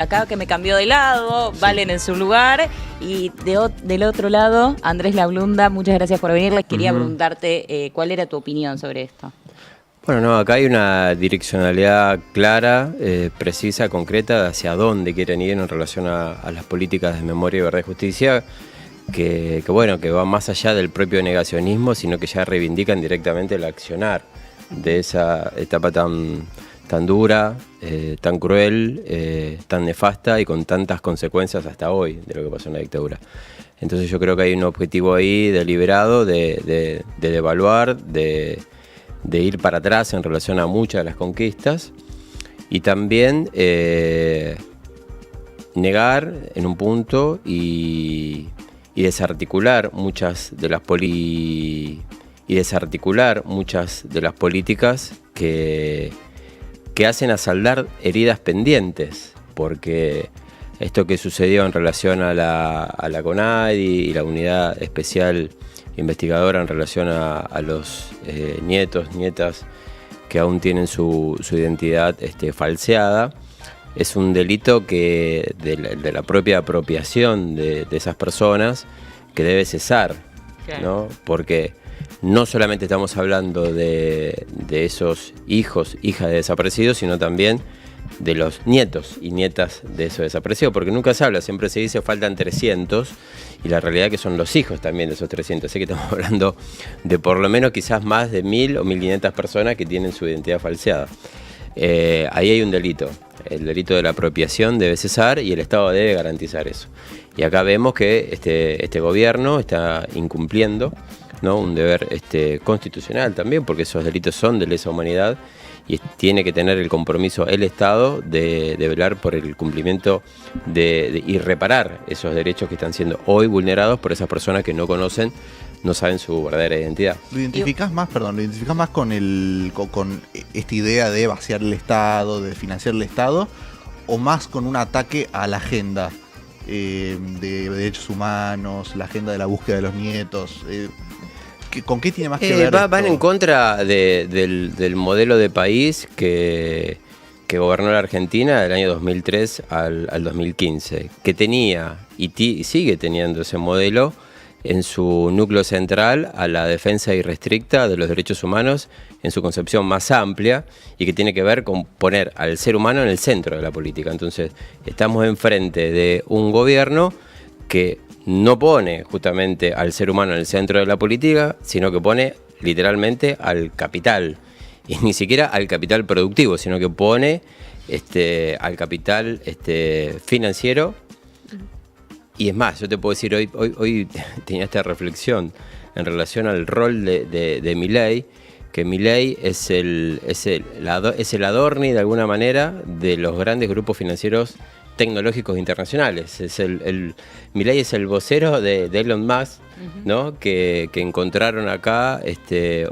Acá que me cambió de lado, Valen en su lugar, y del otro lado, Andrés Lablunda, muchas gracias por venir. Les quería preguntarte cuál era tu opinión sobre esto. Bueno, no, acá hay una direccionalidad clara, precisa, concreta, hacia dónde quieren ir en relación a las políticas de memoria, verdad y justicia, que va más allá del propio negacionismo, sino que ya reivindican directamente el accionar de esa etapa tan dura, tan cruel, tan nefasta y con tantas consecuencias hasta hoy de lo que pasó en la dictadura. Entonces yo creo que hay un objetivo ahí deliberado de devaluar, de ir para atrás en relación a muchas de las conquistas y también negar en un punto y desarticular muchas de las políticas que hacen a saldar heridas pendientes, porque esto que sucedió en relación a la CONADI y la Unidad Especial Investigadora en relación a los nietas que aún tienen su identidad falseada, es un delito que de la propia apropiación de esas personas que debe cesar, ¿no? Porque no solamente estamos hablando de esos hijos, hijas de desaparecidos, sino también de los nietos y nietas de esos desaparecidos, porque nunca se habla, siempre se dice faltan 300, y la realidad es que son los hijos también de esos 300, así que estamos hablando de por lo menos quizás más de 1000 o 1500 personas que tienen su identidad falseada. Ahí hay un delito, el delito de la apropiación debe cesar y el Estado debe garantizar eso. Y acá vemos que este gobierno está incumpliendo, ¿no?, un deber constitucional también, porque esos delitos son de lesa humanidad y tiene que tener el compromiso el Estado de velar por el cumplimiento y reparar esos derechos que están siendo hoy vulnerados por esas personas que no conocen, no saben su verdadera identidad. ¿Lo identificás más con esta idea de vaciar el Estado, de financiar el Estado, o más con un ataque a la agenda de derechos humanos, la agenda de la búsqueda de los nietos? ¿Con qué tiene más que ver? Van en contra del modelo de país que gobernó la Argentina del año 2003 al 2015, que tenía y sigue teniendo ese modelo en su núcleo central a la defensa irrestricta de los derechos humanos en su concepción más amplia y que tiene que ver con poner al ser humano en el centro de la política. Entonces, estamos enfrente de un gobierno que no pone justamente al ser humano en el centro de la política, sino que pone literalmente al capital, y ni siquiera al capital productivo, sino que pone al capital financiero. Y es más, yo te puedo decir, hoy tenía esta reflexión en relación al rol de Milei, que Milei es el Adorni de alguna manera de los grandes grupos financieros tecnológicos internacionales. Milei es el vocero de Elon Musk, ¿no?, que encontraron acá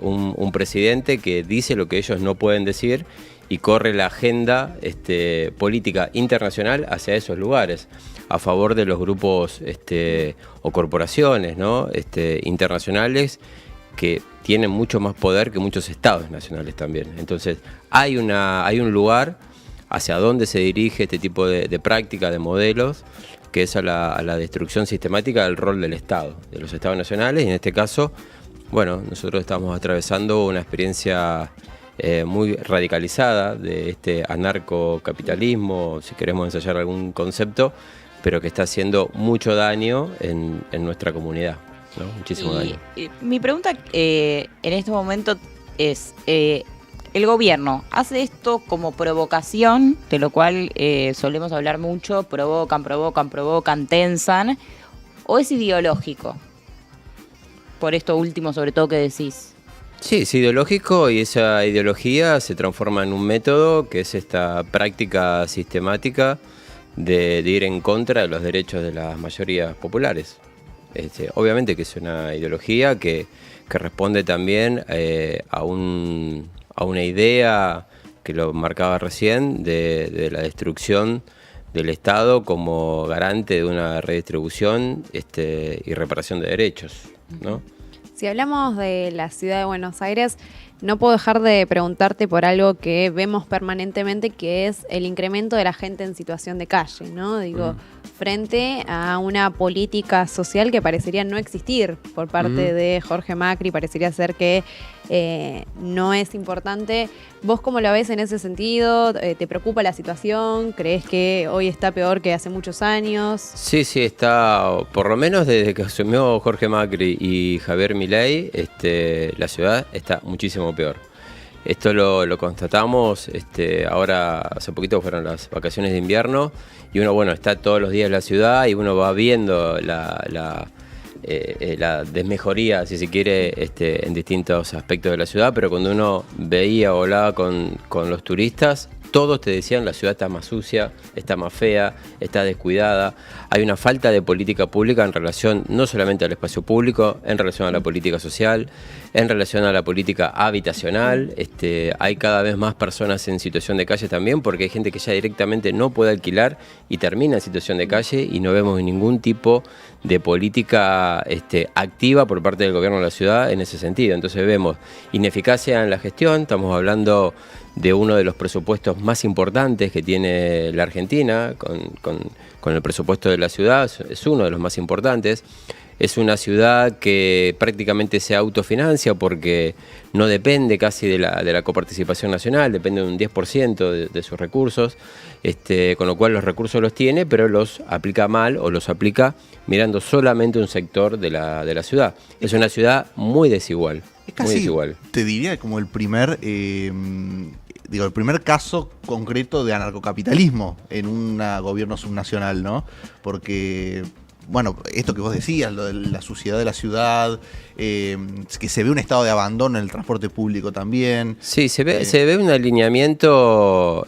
un presidente que dice lo que ellos no pueden decir y corre la agenda política internacional hacia esos lugares, a favor de los grupos o corporaciones, ¿no?, internacionales que tienen mucho más poder que muchos estados nacionales también. Entonces hay un lugar hacia dónde se dirige este tipo de práctica, de modelos, que es a la destrucción sistemática del rol del Estado, de los estados nacionales, y en este caso, bueno, nosotros estamos atravesando una experiencia muy radicalizada de anarcocapitalismo, si queremos ensayar algún concepto, pero que está haciendo mucho daño en nuestra comunidad, ¿no? Muchísimo daño. Mi pregunta en este momento es... ¿el gobierno hace esto como provocación, de lo cual solemos hablar mucho, provocan, tensan, o es ideológico? Por esto último, sobre todo, que decís. Sí, es ideológico, y esa ideología se transforma en un método que es esta práctica sistemática de ir en contra de los derechos de las mayorías populares. Obviamente que es una ideología que responde también a una idea que lo marcaba recién de la destrucción del Estado como garante de una redistribución y reparación de derechos, ¿no? Si hablamos de la ciudad de Buenos Aires, no puedo dejar de preguntarte por algo que vemos permanentemente, que es el incremento de la gente en situación de calle, ¿no? Digo, frente a una política social que parecería no existir por parte de Jorge Macri, parecería ser que no es importante. ¿Vos cómo lo ves en ese sentido? ¿Te preocupa la situación? ¿Crees que hoy está peor que hace muchos años? Sí, está, por lo menos desde que asumió Jorge Macri y Javier Milei, la ciudad está muchísimo peor. Esto lo constatamos, ahora hace poquito fueron las vacaciones de invierno y uno, bueno, está todos los días en la ciudad y uno va viendo la desmejoría, si se quiere, en distintos aspectos de la ciudad, pero cuando uno veía o hablaba con los turistas, todos te decían la ciudad está más sucia, está más fea, está descuidada. Hay una falta de política pública en relación no solamente al espacio público, en relación a la política social, en relación a la política habitacional. Hay cada vez más personas en situación de calle también, porque hay gente que ya directamente no puede alquilar y termina en situación de calle y no vemos ningún tipo de política activa por parte del gobierno de la ciudad en ese sentido. Entonces vemos ineficacia en la gestión, estamos hablando de uno de los presupuestos más importantes que tiene la Argentina, con el presupuesto de la ciudad, es uno de los más importantes. Es una ciudad que prácticamente se autofinancia porque no depende casi de la coparticipación nacional, depende de un 10% de sus recursos, con lo cual los recursos los tiene, pero los aplica mal o los aplica mirando solamente un sector de la ciudad. Es una ciudad muy desigual. Es casi, muy desigual. Te diría, como el primer caso concreto de anarcocapitalismo en un gobierno subnacional, ¿no? Porque, bueno, esto que vos decías, lo de la suciedad de la ciudad, que se ve un estado de abandono en el transporte público también. Sí, se ve un alineamiento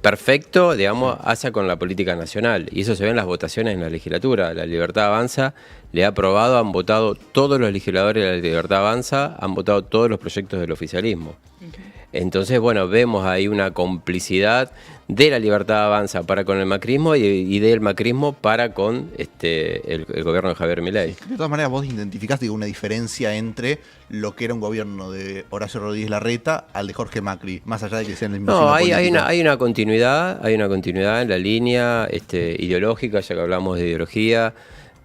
perfecto, digamos, hacia con la política nacional. Y eso se ve en las votaciones en la legislatura. La Libertad Avanza le ha aprobado, han votado todos los legisladores de la Libertad Avanza, han votado todos los proyectos del oficialismo. Entonces, bueno, vemos ahí una complicidad de la Libertad Avanza para con el macrismo y del macrismo para con el gobierno de Javier Milei. De todas maneras, vos identificaste una diferencia entre lo que era un gobierno de Horacio Rodríguez Larreta al de Jorge Macri, más allá de que sean el mismo. No, hay una continuidad en la línea ideológica, ya que hablamos de ideología,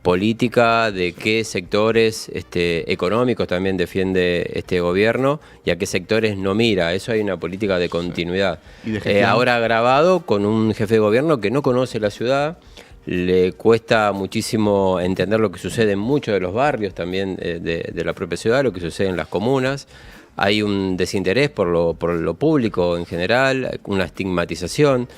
política, de qué sectores económicos también defiende este gobierno y a qué sectores no mira. Eso hay una política de continuidad. ¿Y de gestión? Ahora agravado con un jefe de gobierno que no conoce la ciudad, le cuesta muchísimo entender lo que sucede en muchos de los barrios también de la propia ciudad, lo que sucede en las comunas. Hay un desinterés por lo público en general, una estigmatización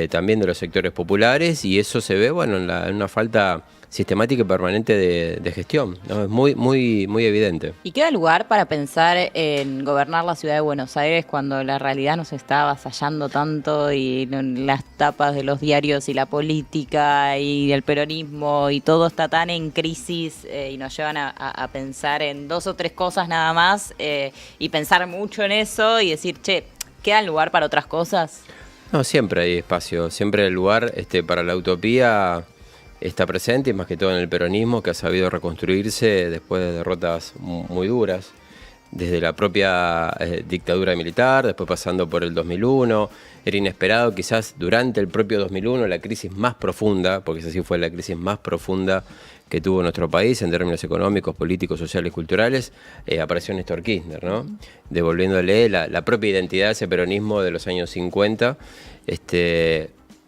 también de los sectores populares, y eso se ve, bueno, en una falta sistemática y permanente de gestión, ¿no? Es muy evidente. ¿Y queda lugar para pensar en gobernar la ciudad de Buenos Aires cuando la realidad nos está avasallando tanto y las tapas de los diarios y la política y el peronismo y todo está tan en crisis y nos llevan a pensar en 2 o 3 cosas nada más y pensar mucho en eso y decir, che, ¿queda lugar para otras cosas? No, siempre hay espacio, siempre el lugar para la utopía está presente, y más que todo en el peronismo, que ha sabido reconstruirse después de derrotas muy duras, desde la propia dictadura militar, después pasando por el 2001. Era inesperado, quizás durante el propio 2001, la crisis más profunda, porque esa sí fue la crisis más profunda que tuvo nuestro país en términos económicos, políticos, sociales, culturales, apareció Néstor Kirchner, ¿no? Devolviéndole la propia identidad a ese peronismo de los años 50,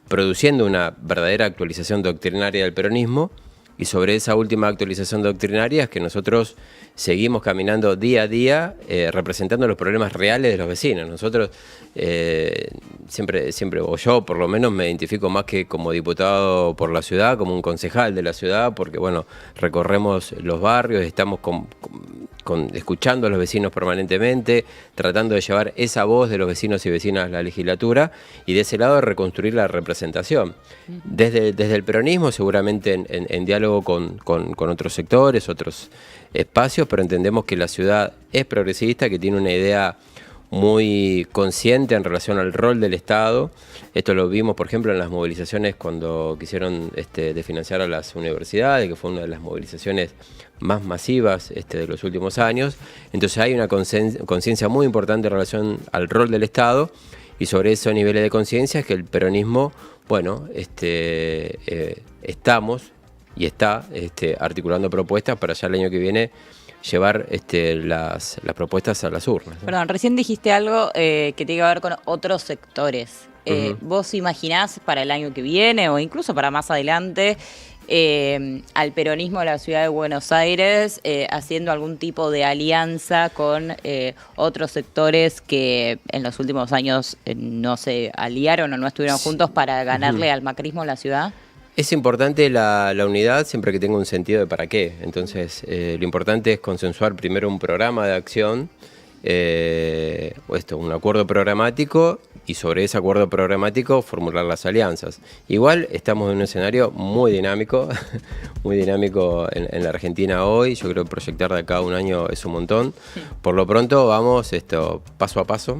produciendo una verdadera actualización doctrinaria del peronismo, y sobre esa última actualización doctrinaria es que nosotros seguimos caminando día a día representando los problemas reales de los vecinos. Nosotros siempre, o yo por lo menos, me identifico más que como diputado por la ciudad, como un concejal de la ciudad, porque bueno, recorremos los barrios, estamos escuchando a los vecinos permanentemente, tratando de llevar esa voz de los vecinos y vecinas a la legislatura, y de ese lado reconstruir la representación. Desde el peronismo, seguramente en diálogo con otros sectores, otros espacios, pero entendemos que la ciudad es progresista, que tiene una idea muy consciente en relación al rol del Estado. Esto lo vimos, por ejemplo, en las movilizaciones cuando quisieron desfinanciar a las universidades, que fue una de las movilizaciones más masivas de los últimos años. Entonces hay una conciencia muy importante en relación al rol del Estado, y sobre esos niveles de conciencia es que el peronismo, bueno, estamos y está articulando propuestas para ya el año que viene llevar las propuestas a las urnas, ¿no? Perdón, recién dijiste algo que tiene que ver con otros sectores. ¿Vos imaginás para el año que viene o incluso para más adelante al peronismo de la ciudad de Buenos Aires haciendo algún tipo de alianza con otros sectores que en los últimos años no se aliaron o no estuvieron juntos para ganarle al macrismo en la ciudad? Es importante la unidad siempre que tenga un sentido de para qué. Entonces, lo importante es consensuar primero un programa de acción, un acuerdo programático, y sobre ese acuerdo programático formular las alianzas. Igual estamos en un escenario muy dinámico, muy dinámico en la Argentina hoy. Yo creo que proyectar de acá a un año es un montón. Por lo pronto vamos paso a paso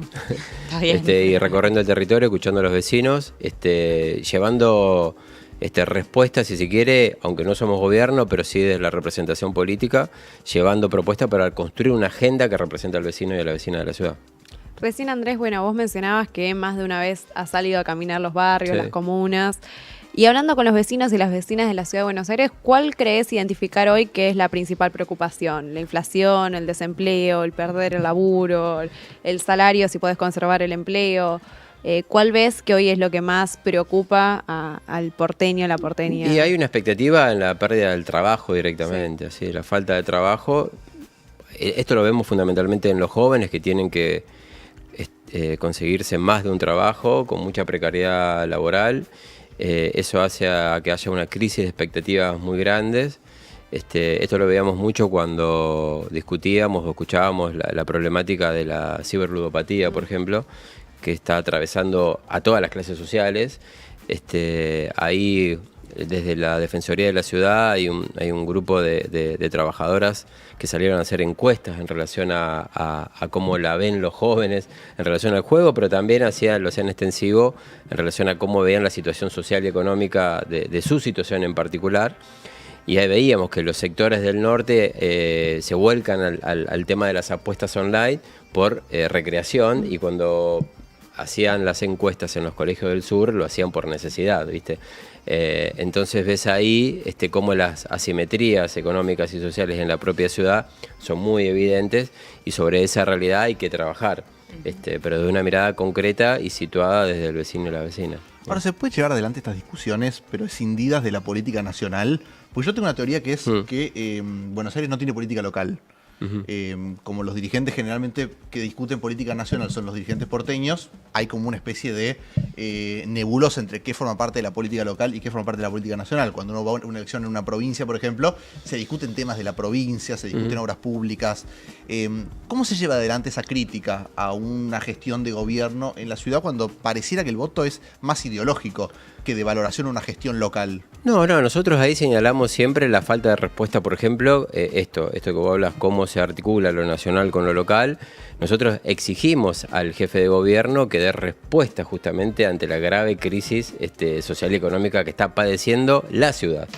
y recorriendo el territorio, escuchando a los vecinos, llevando respuestas, si se quiere, aunque no somos gobierno, pero sí desde la representación política, llevando propuestas para construir una agenda que represente al vecino y a la vecina de la ciudad. Recién, Andrés, bueno, vos mencionabas que más de una vez has salido a caminar los barrios, las comunas, y hablando con los vecinos y las vecinas de la ciudad de Buenos Aires, ¿cuál crees identificar hoy que es la principal preocupación? ¿La inflación, el desempleo, el perder el laburo, el salario, si podés conservar el empleo? ¿Cuál ves que hoy es lo que más preocupa al porteño, a la porteña? Y hay una expectativa en la pérdida del trabajo directamente, así, la falta de trabajo. Esto lo vemos fundamentalmente en los jóvenes que tienen que conseguirse más de un trabajo con mucha precariedad laboral. Eso hace a que haya una crisis de expectativas muy grandes. Esto lo veíamos mucho cuando discutíamos o escuchábamos la problemática de la ciberludopatía, por ejemplo, que está atravesando a todas las clases sociales. Ahí, desde la Defensoría de la Ciudad, hay un grupo de trabajadoras que salieron a hacer encuestas en relación a cómo la ven los jóvenes en relación al juego, pero también lo hacían extensivo en relación a cómo veían la situación social y económica de su situación en particular. Y ahí veíamos que los sectores del norte se vuelcan al tema de las apuestas online por recreación, y cuando hacían las encuestas en los colegios del sur lo hacían por necesidad, ¿viste? Entonces ves ahí cómo las asimetrías económicas y sociales en la propia ciudad son muy evidentes, y sobre esa realidad hay que trabajar, pero de una mirada concreta y situada desde el vecino y la vecina. Ahora, ¿se puede llevar adelante estas discusiones, pero escindidas de la política nacional? Pues yo tengo una teoría que es que Buenos Aires no tiene política local. Como los dirigentes generalmente que discuten política nacional son los dirigentes porteños, hay como una especie de nebulosa entre qué forma parte de la política local y qué forma parte de la política nacional. Cuando uno va a una elección en una provincia, por ejemplo, se discuten temas de la provincia, se discuten obras públicas. ¿Cómo se lleva adelante esa crítica a una gestión de gobierno en la ciudad cuando pareciera que el voto es más ideológico que de valoración a una gestión local? No, nosotros ahí señalamos siempre la falta de respuesta, por ejemplo, esto que vos hablas, cómo se articula lo nacional con lo local. Nosotros exigimos al jefe de gobierno que dé respuesta justamente ante la grave crisis social y económica que está padeciendo la ciudad,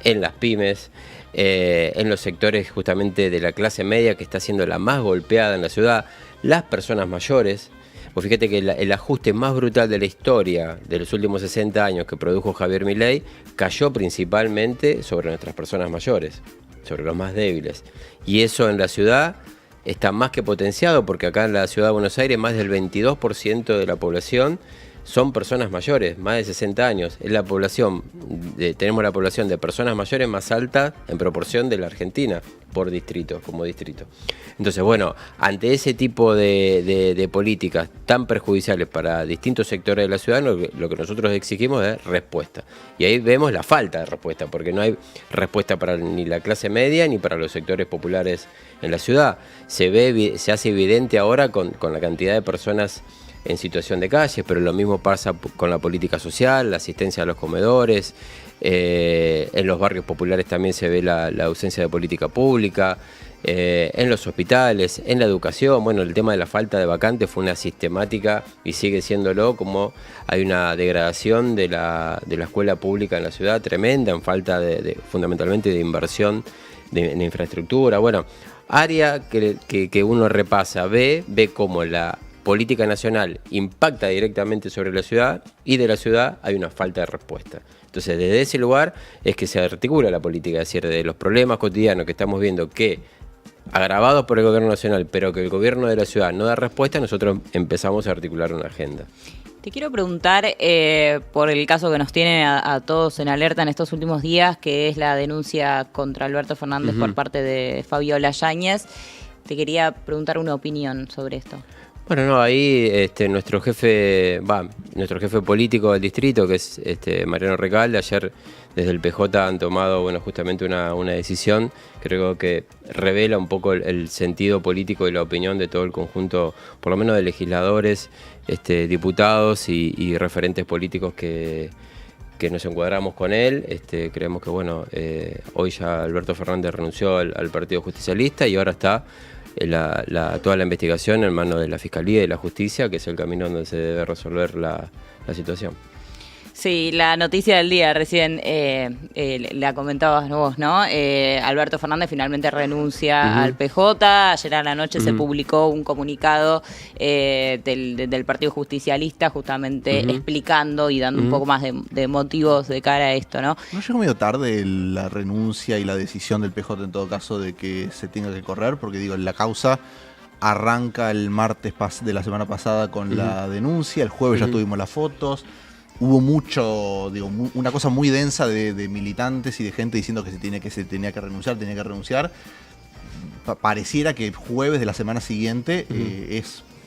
en las pymes, en los sectores justamente de la clase media, que está siendo la más golpeada en la ciudad, las personas mayores. Pues fíjate que el ajuste más brutal de la historia de los últimos 60 años que produjo Javier Milei cayó principalmente sobre nuestras personas mayores, sobre los más débiles. Y eso en la ciudad está más que potenciado, porque acá en la ciudad de Buenos Aires más del 22% de la población son personas mayores, más de 60 años. Es la población, tenemos la población de personas mayores más alta en proporción de la Argentina, por distrito, como distrito. Entonces, bueno, ante ese tipo de políticas tan perjudiciales para distintos sectores de la ciudad, lo que nosotros exigimos es respuesta. Y ahí vemos la falta de respuesta, porque no hay respuesta para ni la clase media ni para los sectores populares en la ciudad. Se hace evidente ahora con la cantidad de personas en situación de calle, pero lo mismo pasa con la política social, la asistencia a los comedores. En los barrios populares también se ve la ausencia de política pública. en los hospitales, en la educación. Bueno, el tema de la falta de vacantes fue una sistemática y sigue siéndolo, como hay una degradación de la escuela pública en la ciudad tremenda, en falta fundamentalmente de inversión de infraestructura. Bueno, área que uno repasa, ve cómo la política nacional impacta directamente sobre la ciudad y de la ciudad hay una falta de respuesta. Entonces, desde ese lugar es que se articula la política, es decir, de los problemas cotidianos que estamos viendo que agravados por el gobierno nacional, pero que el gobierno de la ciudad no da respuesta, nosotros empezamos a articular una agenda. Te quiero preguntar por el caso que nos tiene a todos en alerta en estos últimos días, que es la denuncia contra Alberto Fernández por parte de Fabiola Yáñez. Te quería preguntar una opinión sobre esto. Bueno, no, ahí nuestro jefe político del distrito, que es Mariano Recalde, ayer desde el PJ han tomado, bueno, justamente una decisión, creo que revela un poco el sentido político y la opinión de todo el conjunto, por lo menos de legisladores, diputados y referentes políticos que nos encuadramos con él. Creemos que, bueno, hoy ya Alberto Fernández renunció al Partido Justicialista y ahora está toda la investigación en manos de la Fiscalía y la Justicia, que es el camino donde se debe resolver la situación. Sí, la noticia del día recién la comentabas vos, ¿no? Alberto Fernández finalmente renuncia al PJ. Ayer a la noche se publicó un comunicado del Partido Justicialista justamente explicando y dando un poco más de motivos de cara a esto, ¿no? ¿No llegó medio tarde la renuncia y la decisión del PJ en todo caso de que se tenga que correr? Porque digo, la causa arranca el martes de la semana pasada con la denuncia, el jueves ya tuvimos las fotos. Hubo una cosa muy densa de militantes y de gente diciendo que se tenía que renunciar. Pareciera que jueves de la semana siguiente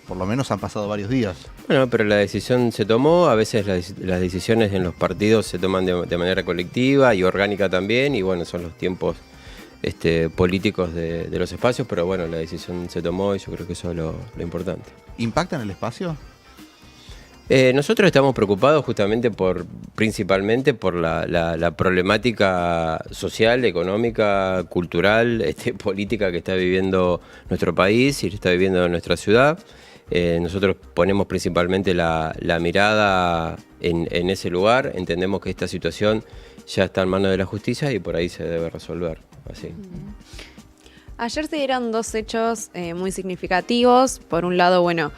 por lo menos han pasado varios días. Bueno, pero la decisión se tomó, a veces las decisiones en los partidos se toman de manera colectiva y orgánica también, y bueno, son los tiempos políticos de los espacios, pero bueno, la decisión se tomó y yo creo que eso es lo importante. ¿Impacta en el espacio? Nosotros estamos preocupados justamente principalmente por la problemática social, económica, cultural, política que está viviendo nuestro país y está viviendo nuestra ciudad. Nosotros ponemos principalmente la mirada en ese lugar, entendemos que esta situación ya está en manos de la justicia y por ahí se debe resolver. Así. Ayer se dieron dos hechos muy significativos. Por un lado, bueno,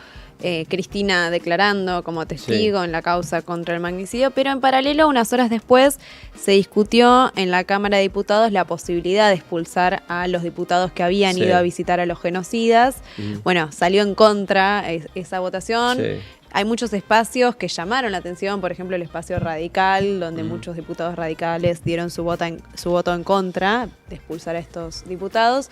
Cristina declarando como testigo en la causa contra el magnicidio, pero en paralelo, unas horas después, se discutió en la Cámara de Diputados la posibilidad de expulsar a los diputados que habían ido a visitar a los genocidas. Bueno, salió en contra esa votación. Hay muchos espacios que llamaron la atención, por ejemplo el espacio radical, donde muchos diputados radicales dieron su voto en contra de expulsar a estos diputados.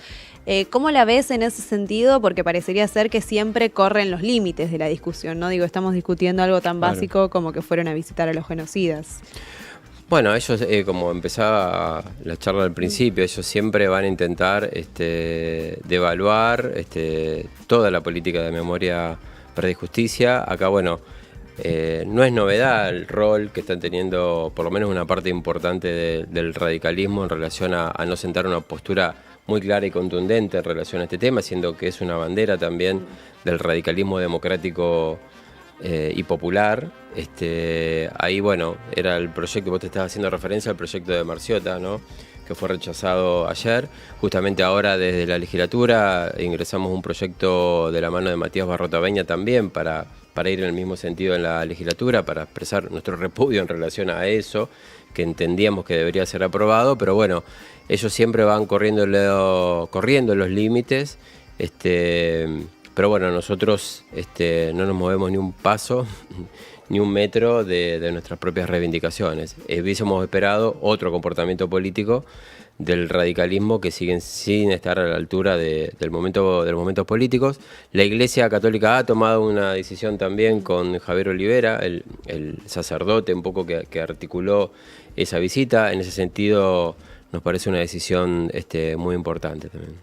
¿Cómo la ves en ese sentido? Porque parecería ser que siempre corren los límites de la discusión, ¿no? Digo, estamos discutiendo algo tan básico como que fueron a visitar a los genocidas. Bueno, ellos, como empezaba la charla al principio, ellos siempre van a intentar devaluar toda la política de memoria, verdad y justicia. Acá, bueno, no es novedad el rol que están teniendo por lo menos una parte importante del radicalismo en relación a no sentar una postura muy clara y contundente en relación a este tema, siendo que es una bandera también del radicalismo democrático y popular. Ahí, bueno, era el proyecto, vos te estabas haciendo referencia al proyecto de Marciota, ¿no?, que fue rechazado ayer. Justamente ahora desde la legislatura ingresamos un proyecto de la mano de Matías Barrota Beña también para ir en el mismo sentido en la legislatura, para expresar nuestro repudio en relación a eso, que entendíamos que debería ser aprobado, pero bueno, ellos siempre van corriendo los límites, pero bueno, nosotros no nos movemos ni un paso, ni un metro de nuestras propias reivindicaciones. Hubiésemos esperado otro comportamiento político del radicalismo que siguen sin estar a la altura de los momentos políticos. La Iglesia Católica ha tomado una decisión también con Javier Olivera, el sacerdote un poco que articuló esa visita. En ese sentido nos parece una decisión muy importante también.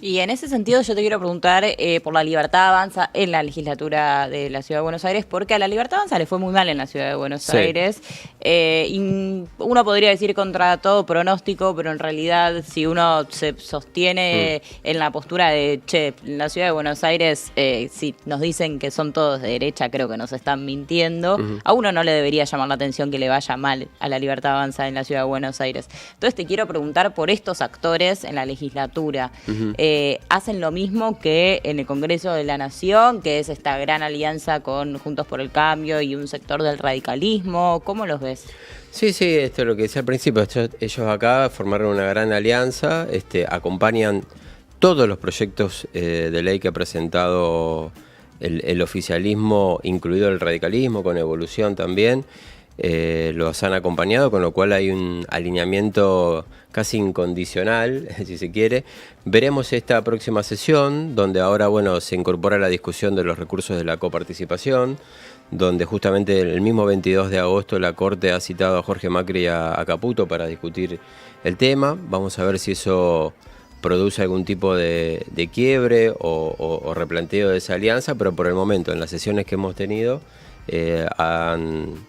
Y en ese sentido yo te quiero preguntar por la Libertad Avanza en la legislatura de la Ciudad de Buenos Aires, porque a la Libertad Avanza le fue muy mal en la Ciudad de Buenos Aires. Y uno podría decir contra todo pronóstico, pero en realidad si uno se sostiene en la postura de, che, en la Ciudad de Buenos Aires, si nos dicen que son todos de derecha, creo que nos están mintiendo, a uno no le debería llamar la atención que le vaya mal a la Libertad Avanza en la Ciudad de Buenos Aires. Entonces te quiero preguntar por estos actores en la legislatura. Hacen lo mismo que en el Congreso de la Nación, que es esta gran alianza con Juntos por el Cambio y un sector del radicalismo. ¿Cómo los ves? Sí, esto es lo que decía al principio. Ellos acá formaron una gran alianza, acompañan todos los proyectos de ley que ha presentado el oficialismo, incluido el radicalismo, con Evolución también. Los han acompañado, con lo cual hay un alineamiento casi incondicional, si se quiere. Veremos esta próxima sesión, donde ahora se incorpora la discusión de los recursos de la coparticipación, donde justamente el mismo 22 de agosto la Corte ha citado a Jorge Macri y a Caputo para discutir el tema. Vamos a ver si eso produce algún tipo de quiebre o replanteo de esa alianza, pero por el momento, en las sesiones que hemos tenido, han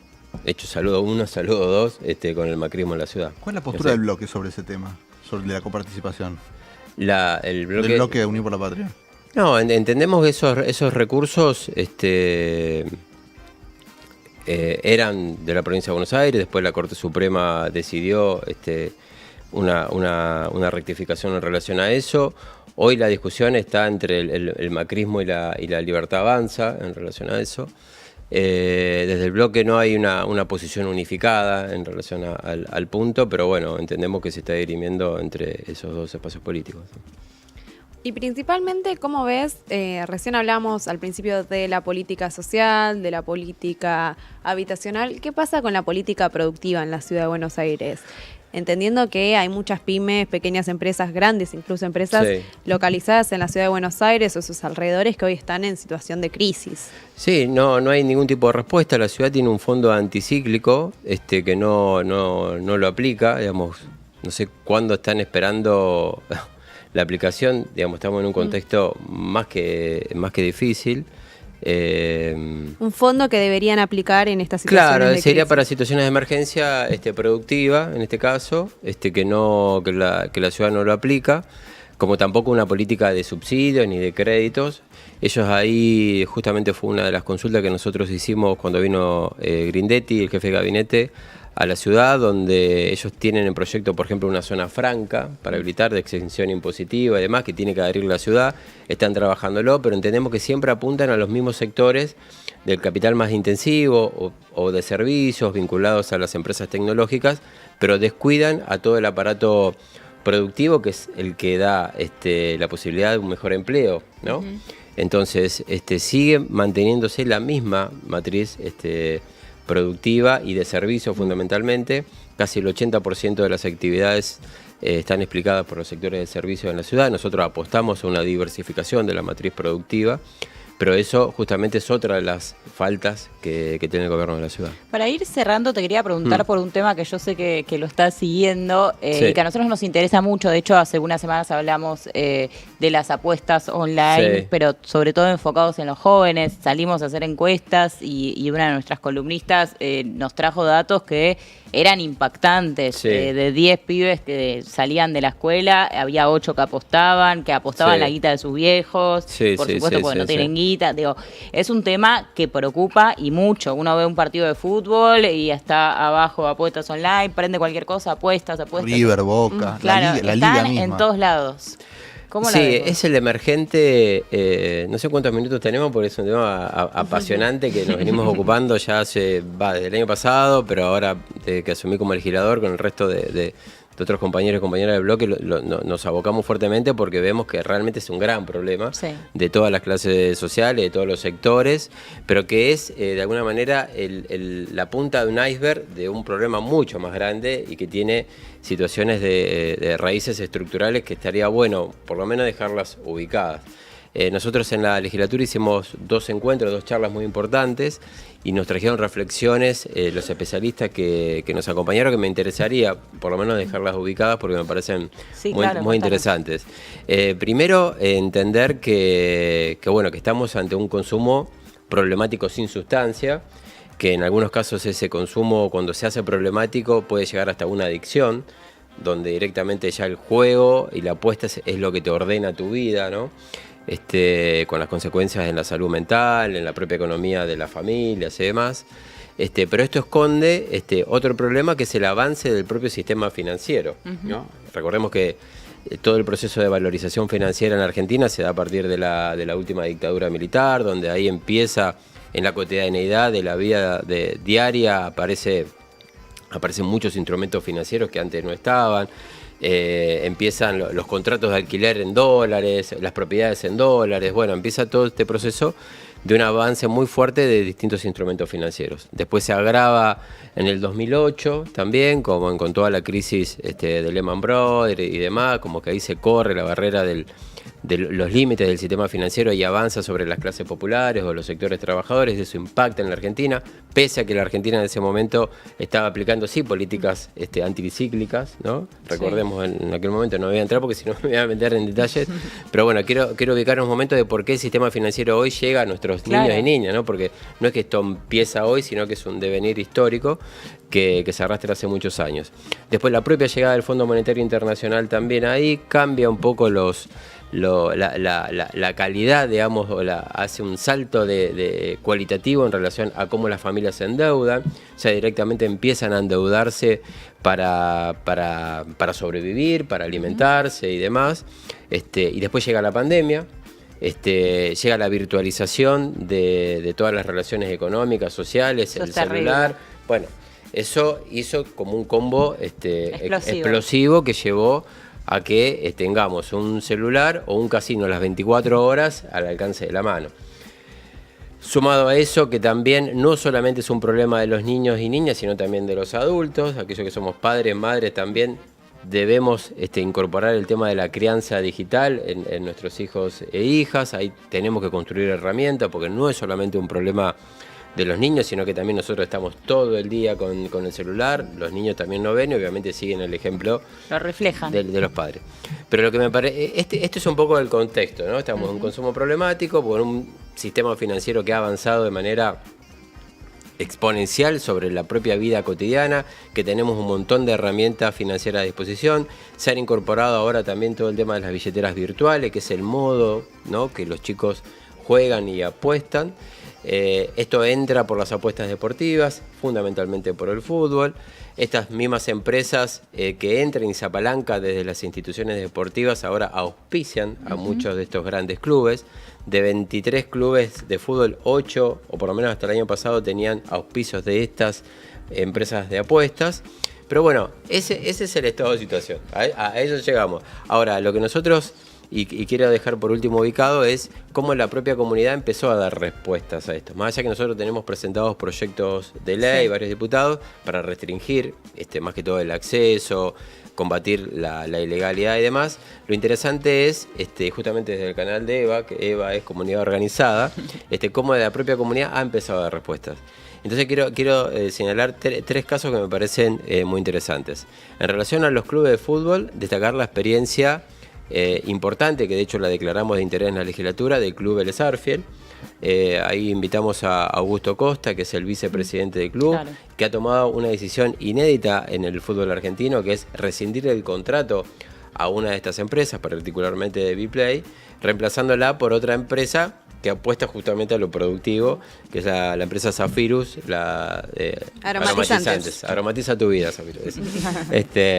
hecho saludo 1, saludo 2 con el macrismo en la ciudad. ¿Cuál es la postura del bloque sobre ese tema, sobre la coparticipación? ¿Del bloque de Unión por la Patria? No, entendemos que esos recursos eran de la provincia de Buenos Aires. Después la Corte Suprema decidió una rectificación en relación a eso. Hoy la discusión está entre el macrismo y la Libertad Avanza en relación a eso. Desde el bloque no hay una posición unificada en relación al punto, pero entendemos que se está dirimiendo entre esos dos espacios políticos. Y principalmente, ¿cómo ves? Recién hablamos al principio de la política social, de la política habitacional. ¿Qué pasa con la política productiva en la Ciudad de Buenos Aires? Entendiendo que hay muchas pymes, pequeñas empresas, grandes, incluso empresas localizadas en la Ciudad de Buenos Aires o sus alrededores que hoy están en situación de crisis. Sí, no hay ningún tipo de respuesta. La ciudad tiene un fondo anticíclico que no lo aplica, digamos, no sé cuándo están esperando la aplicación, digamos, estamos en un contexto más que difícil. Un fondo que deberían aplicar en estas situaciones. Claro, de sería crisis. para situaciones de emergencia productiva, en este caso, que la ciudad no lo aplica, como tampoco una política de subsidios ni de créditos. Ellos ahí, justamente fue una de las consultas que nosotros hicimos cuando vino Grindetti, el jefe de gabinete, a la ciudad, donde ellos tienen en proyecto, por ejemplo, una zona franca para habilitar de exención impositiva y demás, que tiene que adherir la ciudad. Están trabajándolo, pero entendemos que siempre apuntan a los mismos sectores del capital más intensivo o de servicios vinculados a las empresas tecnológicas, pero descuidan a todo el aparato productivo, que es el que da la posibilidad de un mejor empleo, ¿no? Entonces, sigue manteniéndose la misma matriz productiva y de servicio fundamentalmente. Casi el 80% de las actividades están explicadas por los sectores de servicio en la ciudad. Nosotros apostamos a una diversificación de la matriz productiva, pero eso justamente es otra de las faltas que tiene el gobierno de la ciudad. Para ir cerrando, te quería preguntar por un tema que yo sé que lo estás siguiendo y que a nosotros nos interesa mucho. De hecho, hace unas semanas hablamos de las apuestas online, pero sobre todo enfocados en los jóvenes. Salimos a hacer encuestas y una de nuestras columnistas nos trajo datos que eran impactantes. De 10 pibes que salían de la escuela, había 8 que apostaban la guita de sus viejos, por supuesto porque no tienen guita. Digo, es un tema que preocupa y mucho. Uno ve un partido de fútbol y está abajo apuestas online, prende cualquier cosa, apuestas. River, Boca, claro, la liga están misma. en todos lados. ¿Cómo la vemos? Es el emergente, no sé cuántos minutos tenemos porque es un tema apasionante que nos venimos ocupando ya desde el año pasado, pero ahora que asumí como legislador con el resto de otros compañeros y compañeras del bloque nos abocamos fuertemente porque vemos que realmente es un gran problema de todas las clases sociales, de todos los sectores, pero que es de alguna manera la punta de un iceberg de un problema mucho más grande y que tiene situaciones de raíces estructurales que estaría bueno por lo menos dejarlas ubicadas. Nosotros en la legislatura hicimos 2 encuentros, 2 charlas muy importantes y nos trajeron reflexiones los especialistas que nos acompañaron, que me interesaría por lo menos dejarlas ubicadas porque me parecen muy interesantes. Primero, entender que estamos ante un consumo problemático sin sustancia, que en algunos casos ese consumo, cuando se hace problemático, puede llegar hasta una adicción, donde directamente ya el juego y la apuesta es lo que te ordena tu vida, ¿no? Con las consecuencias en la salud mental, en la propia economía de las familias y demás. Pero esto esconde otro problema, que es el avance del propio sistema financiero, ¿no? Recordemos que todo el proceso de valorización financiera en Argentina se da a partir de la última dictadura militar, donde ahí empieza, en la cotidianeidad de la vida diaria, aparecen muchos instrumentos financieros que antes no estaban. Empiezan los contratos de alquiler en dólares, las propiedades en dólares. Bueno, empieza todo este proceso de un avance muy fuerte de distintos instrumentos financieros. Después se agrava en el 2008 también, como con toda la crisis de Lehman Brothers y demás, como que ahí se corre la barrera de los límites del sistema financiero y avanza sobre las clases populares o los sectores trabajadores. Eso impacta en la Argentina, pese a que la Argentina en ese momento estaba aplicando políticas anticíclicas, ¿no? Recordemos, en aquel momento no voy a entrar porque si no me voy a meter en detalles, pero bueno, quiero ubicar un momento de por qué el sistema financiero hoy llega a nuestros niños y niñas, ¿no? Porque no es que esto empieza hoy, sino que es un devenir histórico que se arrastra hace muchos años. Después la propia llegada del Fondo Monetario Internacional también ahí cambia un poco la calidad, digamos, hace un salto de cualitativo en relación a cómo las familias se endeudan. O sea, directamente empiezan a endeudarse para sobrevivir, para alimentarse y demás. Y después llega la pandemia. Llega la virtualización de todas las relaciones económicas, sociales, el celular. Bueno, eso hizo como un combo explosivo que llevó a que tengamos un celular o un casino las 24 horas al alcance de la mano. Sumado a eso, que también no solamente es un problema de los niños y niñas, sino también de los adultos, aquellos que somos padres, madres, también debemos incorporar el tema de la crianza digital en nuestros hijos e hijas. Ahí tenemos que construir herramientas, porque no es solamente un problema de los niños, sino que también nosotros estamos todo el día con el celular. Los niños también no ven y obviamente siguen el ejemplo, lo reflejan, de los padres. Pero lo que me parece, este es un poco el contexto, ¿no? Estamos en un consumo problemático, por un sistema financiero que ha avanzado de manera exponencial sobre la propia vida cotidiana, que tenemos un montón de herramientas financieras a disposición. Se han incorporado ahora también todo el tema de las billeteras virtuales, que es el modo, ¿no?, que los chicos juegan y apuestan. Esto entra por las apuestas deportivas, fundamentalmente por el fútbol. Estas mismas empresas que entran y se apalancan desde las instituciones deportivas ahora auspician a muchos de estos grandes clubes. De 23 clubes de fútbol, 8, o por lo menos hasta el año pasado, tenían auspicios de estas empresas de apuestas. Pero bueno, ese es el estado de situación. A eso llegamos. Ahora, lo que nosotros, y quiero dejar por último ubicado, es cómo la propia comunidad empezó a dar respuestas a esto. Más allá que nosotros tenemos presentados proyectos de ley, varios diputados, para restringir más que todo el acceso, combatir la ilegalidad y demás. Lo interesante es, justamente desde el canal de Eva, que Eva es comunidad organizada, cómo la propia comunidad ha empezado a dar respuestas. Entonces quiero señalar tres casos que me parecen muy interesantes. En relación a los clubes de fútbol, destacar la experiencia importante, que de hecho la declaramos de interés en la legislatura, del Club Vélez Sarsfield. Ahí invitamos a Augusto Costa, que es el vicepresidente del club, que ha tomado una decisión inédita en el fútbol argentino, que es rescindir el contrato a una de estas empresas, particularmente de Bplay, reemplazándola por otra empresa que apuesta justamente a lo productivo, que es la empresa Zafirus, aromatizantes. Aromatiza tu vida, Zafirus.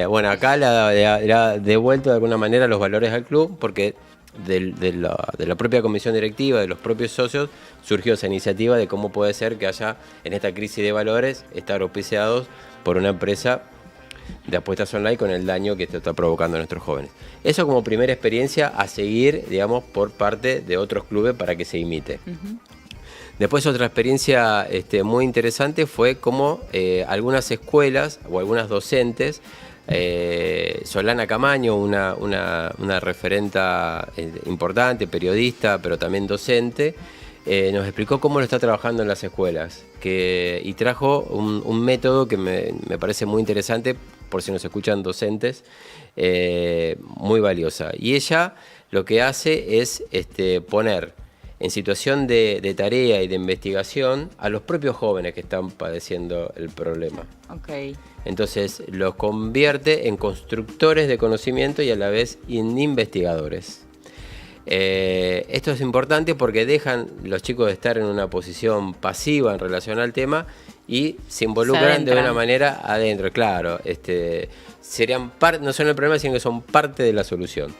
Bueno, acá le ha devuelto de alguna manera los valores al club, porque de la propia comisión directiva, de los propios socios, surgió esa iniciativa de cómo puede ser que haya, en esta crisis de valores, estar auspiciados por una empresa de apuestas online con el daño que esto está provocando a nuestros jóvenes. Eso como primera experiencia a seguir, digamos, por parte de otros clubes para que se imite. Después otra experiencia muy interesante fue cómo algunas escuelas o algunas docentes, Solana Camaño, una referenta importante, periodista, pero también docente, nos explicó cómo lo está trabajando en las escuelas y trajo un método que me parece muy interesante, por si nos escuchan docentes, muy valiosa. Y ella lo que hace es poner en situación de tarea y de investigación a los propios jóvenes que están padeciendo el problema. Okay. Entonces los convierte en constructores de conocimiento y a la vez en investigadores. Esto es importante porque dejan los chicos de estar en una posición pasiva en relación al tema y se involucran de una manera adentro. Claro, serían no son el problema, sino que son parte de la solución.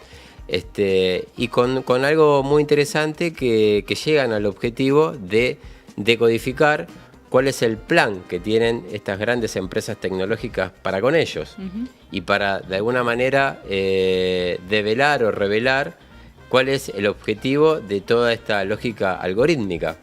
Y con algo muy interesante que llegan al objetivo de decodificar cuál es el plan que tienen estas grandes empresas tecnológicas para con ellos y para de alguna manera develar o revelar cuál es el objetivo de toda esta lógica algorítmica.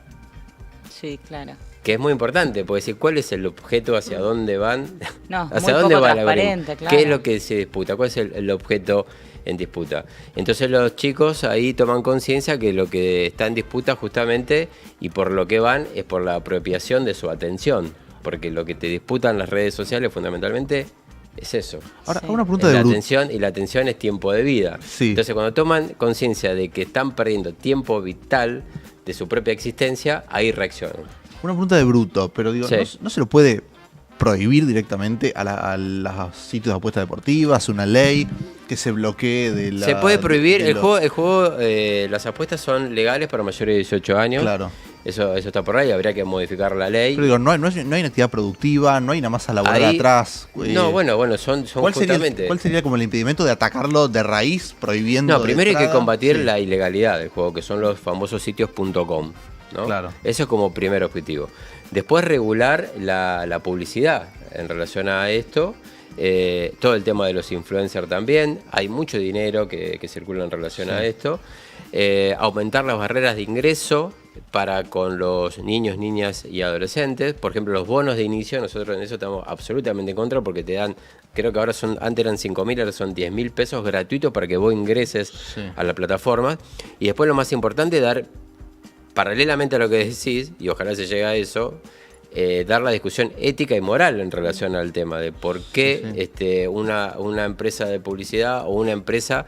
Sí, claro. Que es muy importante, porque decir cuál es el objeto, hacia dónde van, no, hacia muy dónde poco va el algoritmo, claro. qué es lo que se disputa, cuál es el objeto en disputa. Entonces los chicos ahí toman conciencia que lo que está en disputa justamente y por lo que van es por la apropiación de su atención, porque lo que te disputan las redes sociales fundamentalmente es eso. Ahora, Sí. una pregunta Es de la Brut. atención, y la atención es tiempo de vida. Sí. Entonces cuando toman conciencia de que están perdiendo tiempo vital de su propia existencia, ahí reaccionan. Una pregunta de bruto, pero digo, Sí. ¿no se lo puede prohibir directamente a los sitios de apuestas deportivas, una ley que se bloquee de la... Se puede prohibir, de el juego, las apuestas son legales para mayores de 18 años. Claro. Eso está por ahí, habría que modificar la ley. Pero digo, no hay una actividad productiva, no hay una masa laboral Ahí- atrás. No, bueno, son ¿Cuál justamente... sería como el impedimento de atacarlo de raíz, prohibiendo? No, de primero hay que entrada? combatir Sí. la ilegalidad del juego, que son los famosos sitios .com, ¿no? Claro. Eso es como primer objetivo. Después regular la publicidad en relación a esto. Todo el tema de los influencers también. Hay mucho dinero que circula en relación a esto. Aumentar las barreras de ingreso para con los niños, niñas y adolescentes. Por ejemplo, los bonos de inicio, nosotros en eso estamos absolutamente en contra porque te dan, creo que ahora antes eran 5.000, ahora son 10.000 pesos gratuitos para que vos ingreses a la plataforma. Y después lo más importante, dar, paralelamente a lo que decís, y ojalá se llegue a eso, dar la discusión ética y moral en relación al tema de por qué una empresa de publicidad o una empresa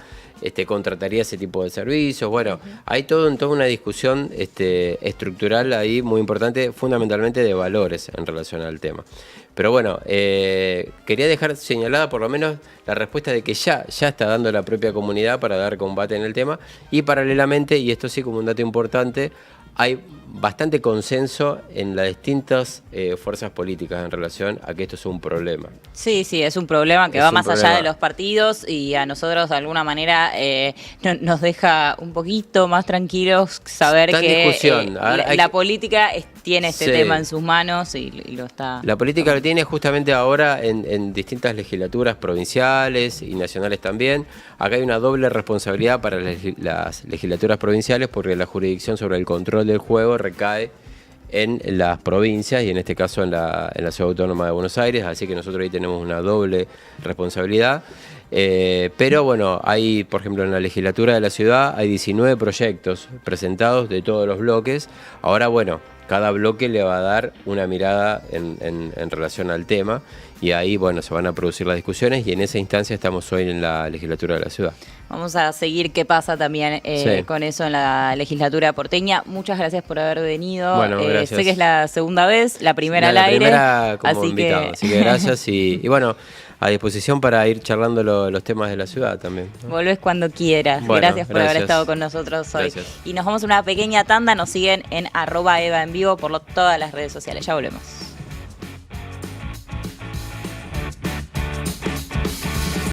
contrataría ese tipo de servicios. Bueno, hay toda una discusión estructural ahí muy importante, fundamentalmente de valores en relación al tema. Pero bueno, quería dejar señalada por lo menos la respuesta de que ya está dando la propia comunidad para dar combate en el tema, y paralelamente, y esto sí como un dato importante, hay bastante consenso en las distintas fuerzas políticas en relación a que esto es un problema. Sí, es un problema que Es va un más allá problema. de los partidos y a nosotros de alguna manera nos deja un poquito más tranquilos saber Está en que discusión. A ver, la política tiene este Sí. tema en sus manos y lo está... La política lo tiene justamente ahora en distintas legislaturas provinciales y nacionales también. Acá hay una doble responsabilidad para las legislaturas provinciales porque la jurisdicción sobre el control del juego recae en las provincias y en este caso en la Ciudad Autónoma de Buenos Aires, así que nosotros ahí tenemos una doble responsabilidad. Pero bueno, hay, por ejemplo, en la legislatura de la ciudad hay 19 proyectos presentados de todos los bloques. Ahora, bueno, cada bloque le va a dar una mirada en relación al tema y ahí, bueno, se van a producir las discusiones y en esa instancia estamos hoy en la legislatura de la ciudad. Vamos a seguir qué pasa también Sí. con eso en la legislatura porteña. Muchas gracias por haber venido. Bueno, gracias. Sé que es la segunda vez, la primera al La aire. primera como así invitado, que así que gracias y bueno, a disposición para ir charlando los temas de la ciudad también, ¿no? volvés cuando quieras. Bueno, gracias por haber gracias. estado con nosotros hoy. Gracias. Y nos vamos a una pequeña tanda. Nos siguen en @EvaEnVivo por todas las redes sociales. Ya volvemos.